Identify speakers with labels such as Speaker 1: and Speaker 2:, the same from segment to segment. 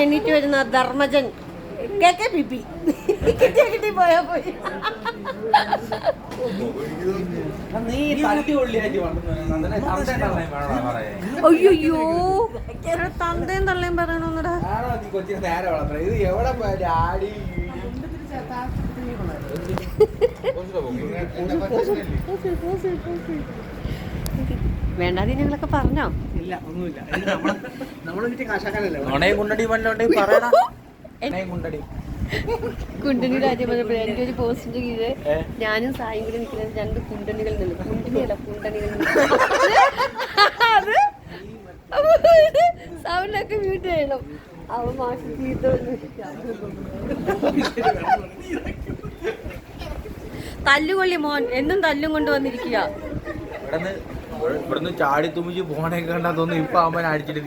Speaker 1: എണ്ണീറ്റ് വരുന്ന ധർമ്മജൻ KKPP കിട്ടി പോയാ പോയി. അയ്യോ തന്തയും തള്ളയും പറയണോന്നടാ. വേണ്ടാതെ ഞങ്ങളൊക്കെ പറഞ്ഞോ?
Speaker 2: ഇല്ല, ഒന്നുമില്ല.
Speaker 1: കുണ്ടണി രാജ്യം പറഞ്ഞപ്പോൾ എൻ്റെ ഒരു പോസ്റ്റിന്റെ കീഴിൽ ഞാനും സായും കൂടി നിൽക്കുന്നത് 2 കുണ്ടണികൾ നിന്ന്. കുണ്ടണിയല്ല, കുണ്ടണികൾ അത് സൗണ്ടൊക്കെ മ്യൂട്ട് ചെയ്യണം. അവൻ മാഷി ചീത്ത തല്ലുകൊള്ളി മോൻ എന്നും തല്ലും കൊണ്ട് വന്നിരിക്കുക.
Speaker 3: ഇവിടുന്ന് ചാടി തുമ്മിച്ച് പോണേക്ക് കണ്ടാ തോന്നുന്നു ഇപ്പൊ അമ്മ അടിച്ചിട്ട്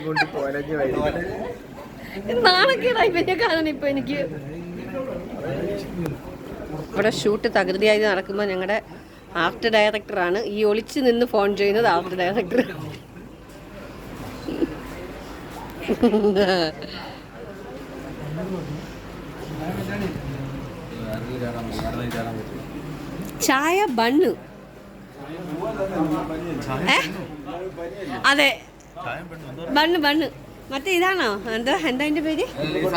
Speaker 3: കൊണ്ട് പോലഞ്ഞ്
Speaker 1: നാണക്കേടായി പിന്നെ കാണണം. ഇപ്പൊ എനിക്ക് ഇവിടെ ഷൂട്ട് തകൃതിയായി നടക്കുമ്പോൾ ഞങ്ങളുടെ ആർട്ട് ഡയറക്ടറാണ് ഈ ഒളിച്ചു നിന്ന് ഫോൺ ചെയ്യുന്നത്. ആർട്ട് ഡയറക്ടർ ചായ ബണ്ണ്. അതെ ബണ്ണ് മറ്റേ ഇതാണോ? എന്താ അതിന്റെ പേര്?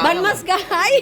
Speaker 1: Bun Musca. ഹായ്.